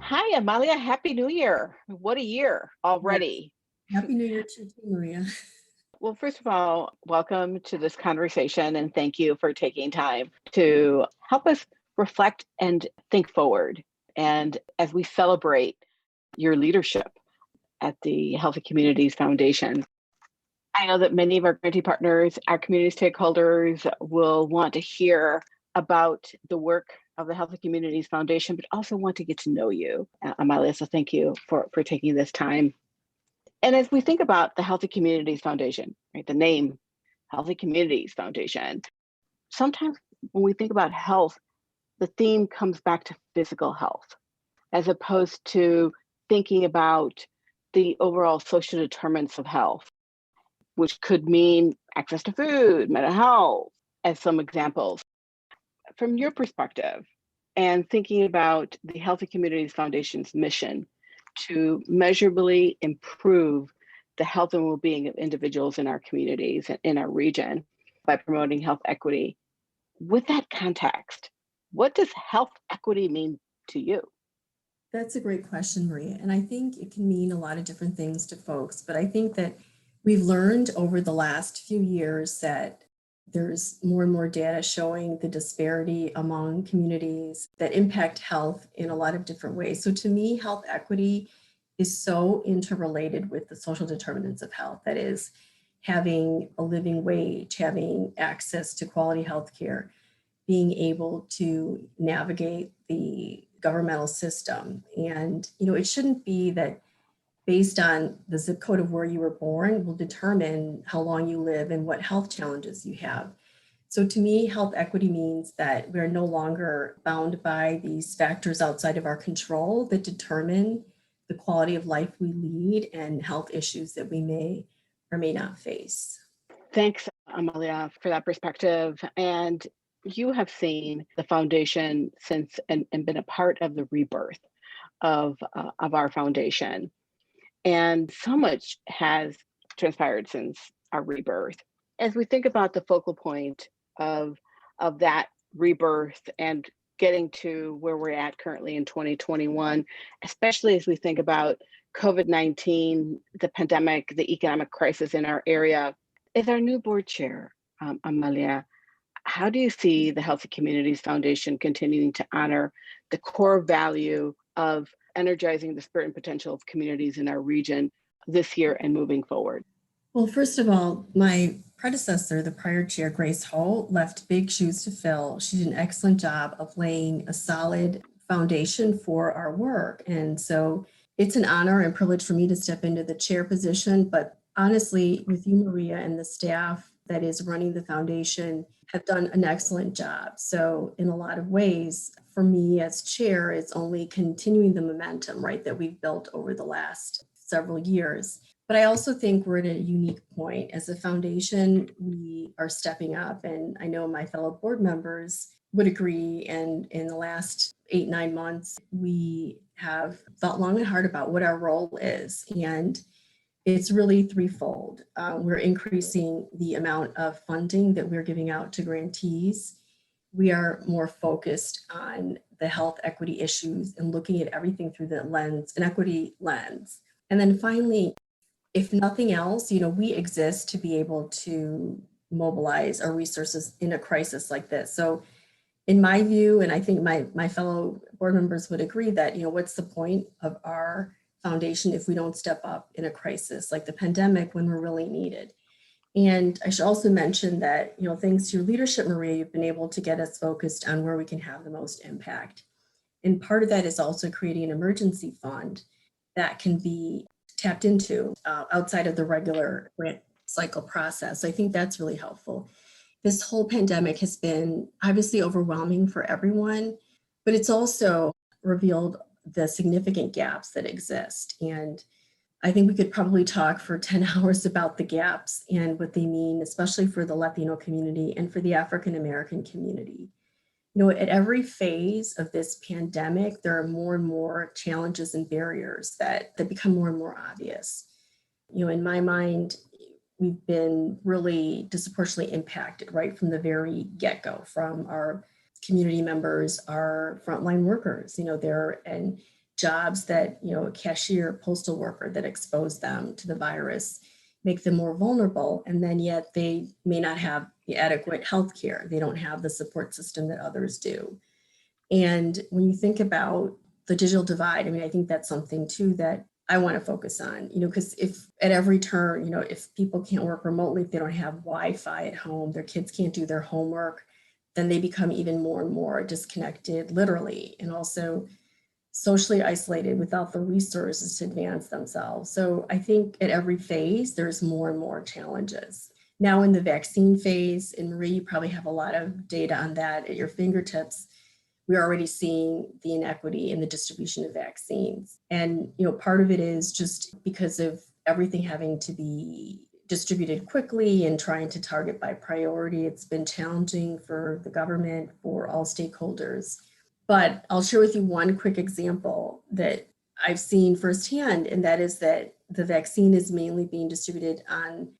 Hi, Amalia. Happy New Year. What a year Yes. already. Happy New Year to you, Maria. Well, first of all, welcome to this conversation and thank you for taking time to help us reflect and think forward. And as we celebrate your leadership at the Healthy Communities Foundation, I know that many of our grantee partners, our community stakeholders will want to hear about the work of the Healthy Communities Foundation, but also want to get to know you, Amalia. So thank you for taking this time. And as we think about the Healthy Communities Foundation, right, the name Healthy Communities Foundation, sometimes when we think about health, the theme comes back to physical health, as opposed to thinking about the overall social determinants of health, which could mean access to food, mental health, as some examples. From your perspective, and thinking about the Healthy Communities Foundation's mission to measurably improve the health and well-being of individuals in our communities and in our region by promoting health equity. With that context, what does health equity mean to you? That's a great question, Maria. And I think it can mean a lot of different things to folks. But I think that we've learned over the last few years that there's more and more data showing the disparity among communities that impact health in a lot of different ways. So to me, health equity is so interrelated with the social determinants of health. That is, having a living wage, having access to quality health care, being able to navigate the governmental system. And, it shouldn't be that based on the zip code of where you were born will determine how long you live and what health challenges you have. So to me, health equity means that we're no longer bound by these factors outside of our control that determine the quality of life we lead and health issues that we may or may not face. Thanks, Amalia, for that perspective. And you have seen the foundation since and been a part of the rebirth of our foundation. And so much has transpired since our rebirth. As we think about the focal point of that rebirth and getting to where we're at currently in 2021, especially as we think about COVID-19, the pandemic, the economic crisis in our area, as our new board chair, Amalia, how do you see the Healthy Communities Foundation continuing to honor the core value of energizing the spirit and potential of communities in our region this year and moving forward? Well, first of all, my predecessor, the prior chair, Grace Ho, left big shoes to fill. She did an excellent job of laying a solid foundation for our work. And so it's an honor and privilege for me to step into the chair position. But honestly, with you, Maria, and the staff that is running the foundation have done an excellent job. So in a lot of ways, for me as chair, it's only continuing the momentum, right, that we've built over the last several years. But I also think we're at a unique point. As a foundation, we are stepping up, and I know my fellow board members would agree. And in the last 8-9 months, we have thought long and hard about what our role is. And it's really threefold. We're increasing the amount of funding that we're giving out to grantees. We are more focused on the health equity issues and looking at everything through the lens, an equity lens. And then finally, if nothing else, we exist to be able to mobilize our resources in a crisis like this. So in my view, and I think my fellow board members would agree that, what's the point of our foundation if we don't step up in a crisis like the pandemic when we're really needed? And I should also mention that, thanks to your leadership, Maria, you've been able to get us focused on where we can have the most impact. And part of that is also creating an emergency fund that can be tapped into outside of the regular grant cycle process. So I think that's really helpful. This whole pandemic has been obviously overwhelming for everyone, but it's also revealed the significant gaps that exist. And I think we could probably talk for 10 hours about the gaps and what they mean, especially for the Latino community and for the African American community. At every phase of this pandemic, there are more and more challenges and barriers that become more and more obvious. In my mind, we've been really disproportionately impacted right from the very get-go, from our community members, our frontline workers, and jobs that, a cashier, postal worker that expose them to the virus, make them more vulnerable. And then yet they may not have the adequate health care. They don't have the support system that others do. And when you think about the digital divide, I mean, I think that's something too that I want to focus on, because if at every turn, if people can't work remotely, if they don't have Wi-Fi at home, their kids can't do their homework, then they become even more and more disconnected, literally, and also socially isolated without the resources to advance themselves. So I think at every phase, there's more and more challenges. Now in the vaccine phase, and Marie, you probably have a lot of data on that at your fingertips, we're already seeing the inequity in the distribution of vaccines. And, part of it is just because of everything having to be distributed quickly and trying to target by priority. It's been challenging for the government, for all stakeholders. But I'll share with you one quick example that I've seen firsthand, and that is that the vaccine is mainly being distributed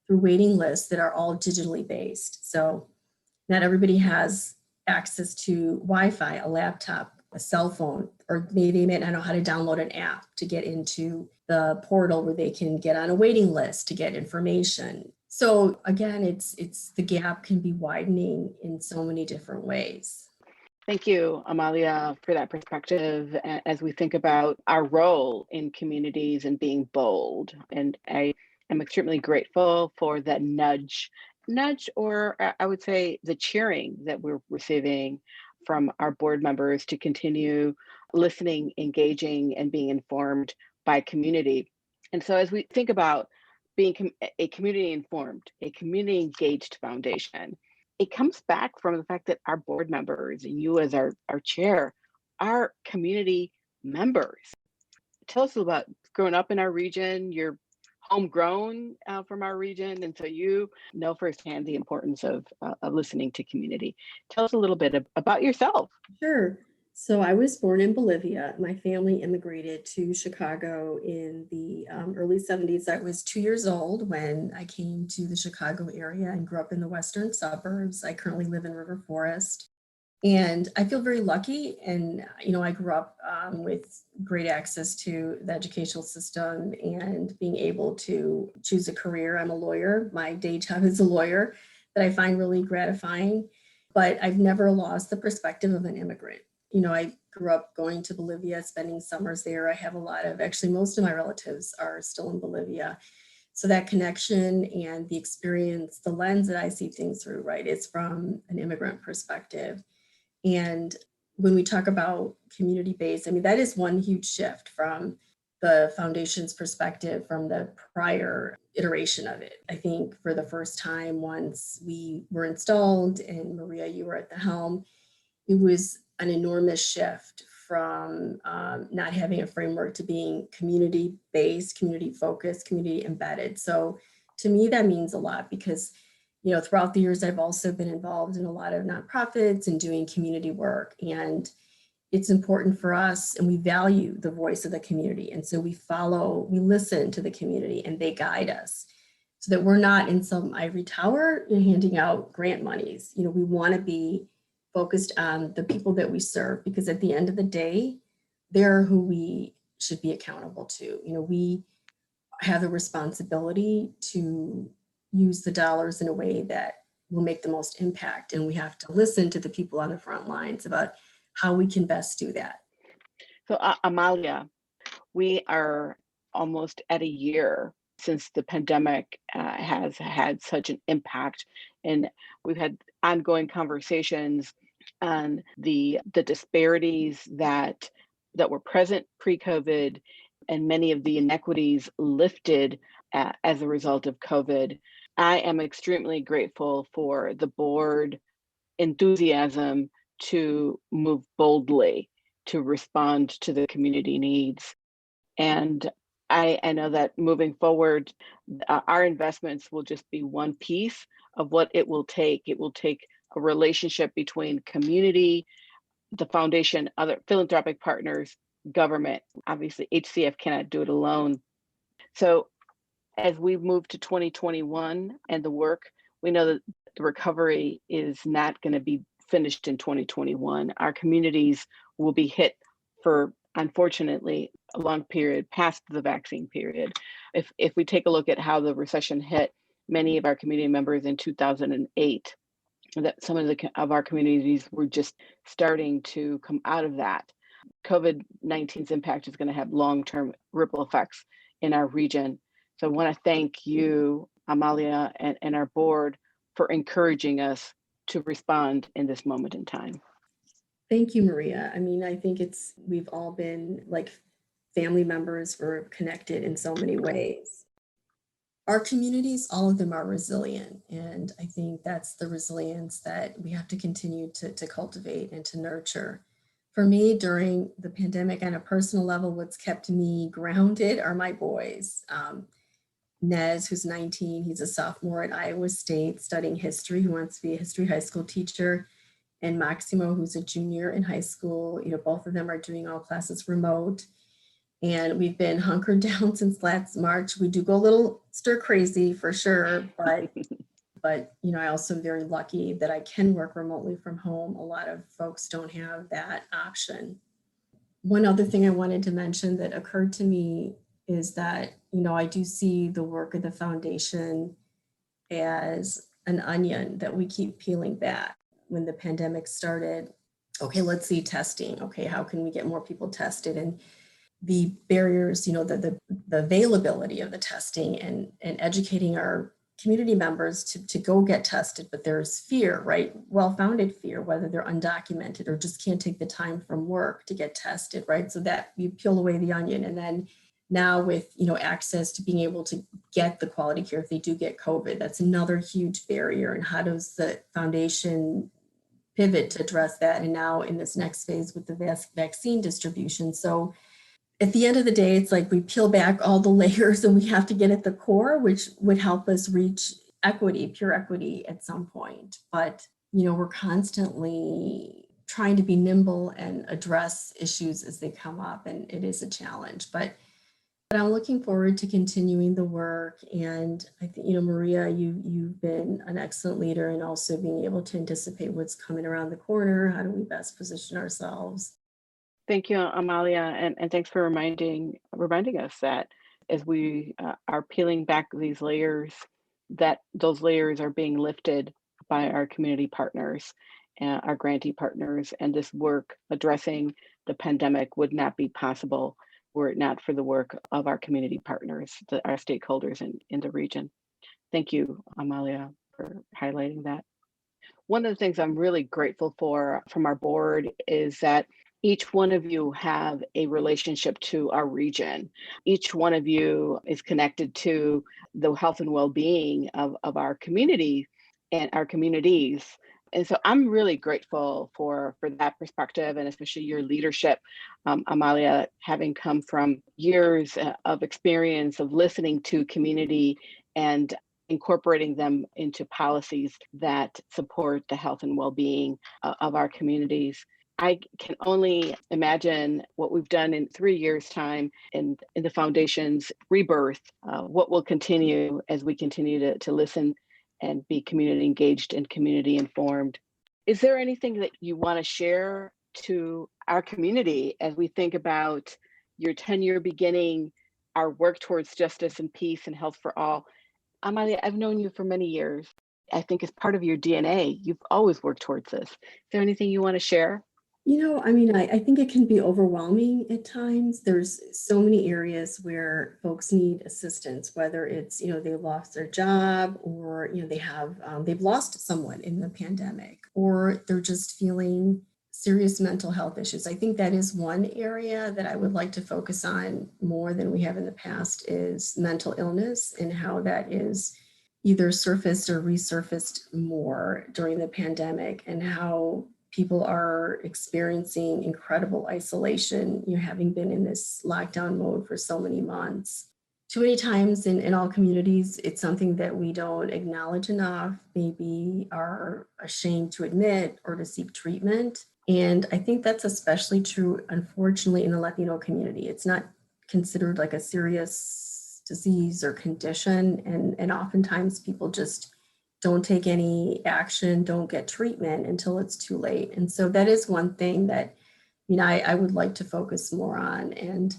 through waiting lists that are all digitally based. So not everybody has access to Wi-Fi, a laptop, a cell phone, or maybe they may not know how to download an app to get into the portal where they can get on a waiting list to get information. So again, it's the gap can be widening in so many different ways. Thank you, Amalia, for that perspective as we think about our role in communities and being bold. And I am extremely grateful for that nudge, or I would say the cheering that we're receiving from our board members to continue listening, engaging, and being informed by community. And so as we think about being a community informed, a community engaged foundation, it comes back from the fact that our board members and you as our chair are community members. Tell us about growing up in our region. You're homegrown from our region, and so you know firsthand the importance of listening to community. Tell us a little bit about yourself. Sure. So I was born in Bolivia. My family immigrated to Chicago in the early 70s. I was 2 years old when I came to the Chicago area and grew up in the western suburbs. I currently live in River Forest. And I feel very lucky. And, I grew up with great access to the educational system and being able to choose a career. I'm a lawyer. My day job is a lawyer that I find really gratifying. But I've never lost the perspective of an immigrant. I grew up going to Bolivia, spending summers there. I have actually most of my relatives are still in Bolivia. So that connection and the experience, the lens that I see things through, right, it's from an immigrant perspective. And when we talk about community-based, I mean, that is one huge shift from the foundation's perspective from the prior iteration of it. I think for the first time, once we were installed, and Maria, you were at the helm, it was an enormous shift from not having a framework to being community-based, community-focused, community-embedded. So to me, that means a lot because, throughout the years, I've also been involved in a lot of nonprofits and doing community work. And it's important for us, and we value the voice of the community. And so we listen to the community, and they guide us so that we're not in some ivory tower handing out grant monies. We want to be focused on the people that we serve, because at the end of the day, they're who we should be accountable to. We have the responsibility to use the dollars in a way that will make the most impact. And we have to listen to the people on the front lines about how we can best do that. So Amalia, we are almost at a year since the pandemic has had such an impact, and we've had ongoing conversations on the disparities that were present pre-COVID, and many of the inequities lifted as a result of COVID. I am extremely grateful for the board enthusiasm to move boldly to respond to the community needs. And I know that moving forward, our investments will just be one piece of what it will take. It will take a relationship between community, the foundation, other philanthropic partners, government. Obviously, HCF cannot do it alone. So as we move to 2021 and the work, we know that the recovery is not going to be finished in 2021. Our communities will be hit for unfortunately, a long period past the vaccine period. If we take a look at how the recession hit many of our community members in 2008, that some of our communities were just starting to come out of that. COVID-19's impact is going to have long-term ripple effects in our region. So I want to thank you, Amalia, and our board for encouraging us to respond in this moment in time. Thank you, Maria. I mean, I think we've all been like family members. We're connected in so many ways. Our communities, all of them are resilient. And I think that's the resilience that we have to continue to cultivate and to nurture. For me, during the pandemic, on a personal level, what's kept me grounded are my boys. Nez, who's 19, he's a sophomore at Iowa State studying history, who wants to be a history high school teacher. And Maximo, who's a junior in high school. Both of them are doing all classes remote. And we've been hunkered down since last March. We do go a little stir crazy for sure, but I also am very lucky that I can work remotely from home. A lot of folks don't have that option. One other thing I wanted to mention that occurred to me is that, I do see the work of the foundation as an onion that we keep peeling back. When the pandemic started, okay, let's see testing. Okay, how can we get more people tested? And the barriers, the availability of the testing and educating our community members to go get tested, but there's fear, right? Well-founded fear, whether they're undocumented or just can't take the time from work to get tested, right? So that you peel away the onion. And then now with, access to being able to get the quality care if they do get COVID, that's another huge barrier. And how does the foundation pivot to address that? And now in this next phase with the vaccine distribution. So at the end of the day, it's like we peel back all the layers and we have to get at the core, which would help us reach equity, pure equity at some point. But, we're constantly trying to be nimble and address issues as they come up, and it is a challenge. But I'm looking forward to continuing the work. And I think, Maria, you've been an excellent leader in also being able to anticipate what's coming around the corner. How do we best position ourselves? Thank you, Amalia, and thanks for reminding us that as we are peeling back these layers, that those layers are being lifted by our community partners, our grantee partners, and this work addressing the pandemic would not be possible were it not for the work of our community partners, our stakeholders in the region. Thank you, Amalia, for highlighting that. One of the things I'm really grateful for from our board is that each one of you have a relationship to our region. Each one of you is connected to the health and well-being of our community and our communities. And so I'm really grateful for that perspective, and especially your leadership, Amalia, having come from years of experience of listening to community and incorporating them into policies that support the health and well-being of our communities. I can only imagine what we've done in 3 years' time in the foundation's rebirth, what will continue as we continue to listen and be community engaged and community informed. Is there anything that you want to share to our community as we think about your tenure beginning, our work towards justice and peace and health for all? Amalia, I've known you for many years. I think as part of your DNA, you've always worked towards this. Is there anything you want to share? I think it can be overwhelming at times. There's so many areas where folks need assistance, whether it's, they lost their job or, they've lost someone in the pandemic, or they're just feeling serious mental health issues. I think that is one area that I would like to focus on more than we have in the past is mental illness and how that is either surfaced or resurfaced more during the pandemic, and how people are experiencing incredible isolation, having been in this lockdown mode for so many months. Too many times in all communities, it's something that we don't acknowledge enough, maybe are ashamed to admit or to seek treatment. And I think that's especially true, unfortunately, in the Latino community. It's not considered like a serious disease or condition. And oftentimes people just don't take any action, don't get treatment until it's too late. And so that is one thing that I would like to focus more on. And,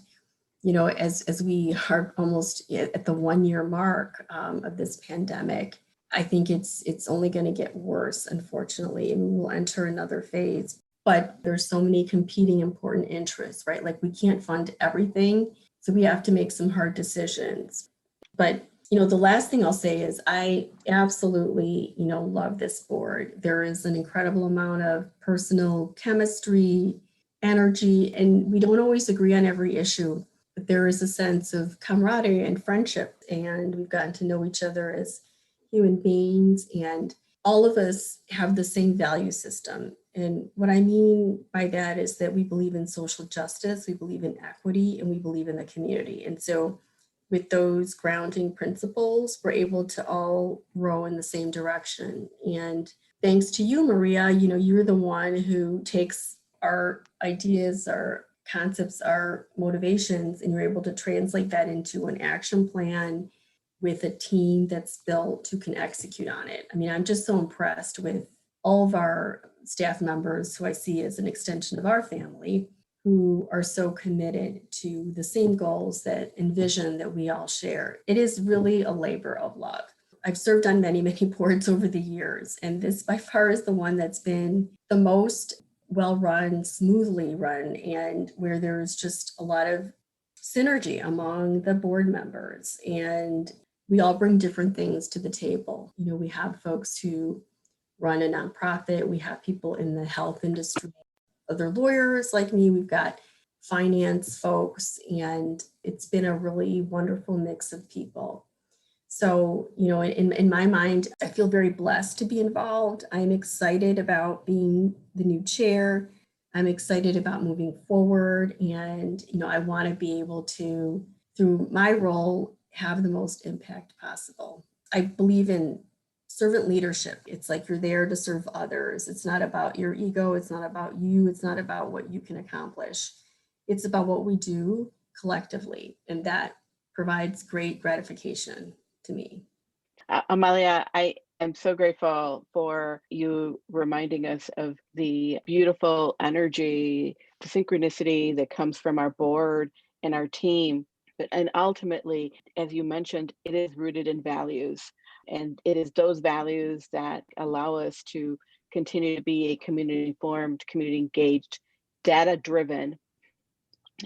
as we are almost at the 1 year mark of this pandemic, I think it's only going to get worse, unfortunately, and we will enter another phase. But there's so many competing important interests, right? Like we can't fund everything, so we have to make some hard decisions. But the last thing I'll say is I absolutely, love this board. There is an incredible amount of personal chemistry, energy, and we don't always agree on every issue, but there is a sense of camaraderie and friendship, and we've gotten to know each other as human beings, and all of us have the same value system. And what I mean by that is that we believe in social justice, we believe in equity, and we believe in the community. And so with those grounding principles, we're able to all row in the same direction. And thanks to you, Maria, you're the one who takes our ideas, our concepts, our motivations, and you're able to translate that into an action plan with a team that's built who can execute on it. I mean, I'm just so impressed with all of our staff members who I see as an extension of our family, who are so committed to the same goals and vision that we all share. It is really a labor of love. I've served on many, many boards over the years, and this by far is the one that's been the most well-run, smoothly run, and where there's just a lot of synergy among the board members. And we all bring different things to the table. We have folks who run a nonprofit, we have people in the health industry, other lawyers like me, we've got finance folks, and it's been a really wonderful mix of people. So, in my mind, I feel very blessed to be involved. I'm excited about being the new chair. I'm excited about moving forward. And, I want to be able to, through my role, have the most impact possible. I believe in servant leadership. It's like you're there to serve others. It's not about your ego. It's not about you. It's not about what you can accomplish. It's about what we do collectively. And that provides great gratification to me. Amalia, I am so grateful for you reminding us of the beautiful energy, the synchronicity that comes from our board and our team. And ultimately, as you mentioned, it is rooted in values. And it is those values that allow us to continue to be a community informed, community engaged, data driven.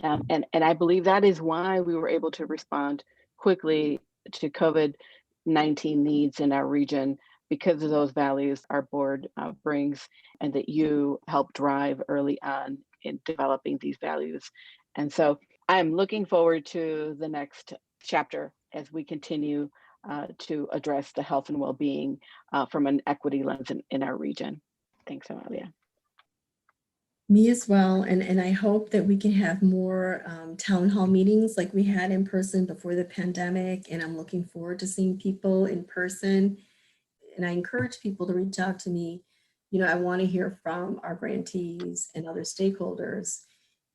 And I believe that is why we were able to respond quickly to COVID-19 needs in our region, because of those values our board brings, and that you helped drive early on in developing these values. And so I'm looking forward to the next chapter as we continue to address the health and well-being from an equity lens in our region. Thanks, Amalia. Me as well. And I hope that we can have more town hall meetings like we had in person before the pandemic. And I'm looking forward to seeing people in person. And I encourage people to reach out to me. I want to hear from our grantees and other stakeholders.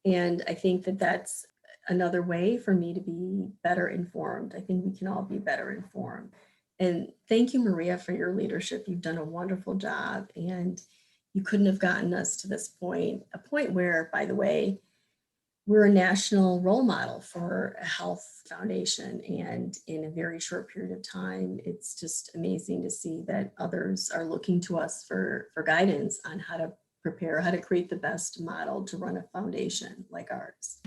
And I think that that's another way for me to be better informed. I think we can all be better informed. And thank you, Maria, for your leadership. You've done a wonderful job, and you couldn't have gotten us to this point, a point where, by the way, we're a national role model for a health foundation. And in a very short period of time, it's just amazing to see that others are looking to us for guidance on how to prepare, how to create the best model to run a foundation like ours.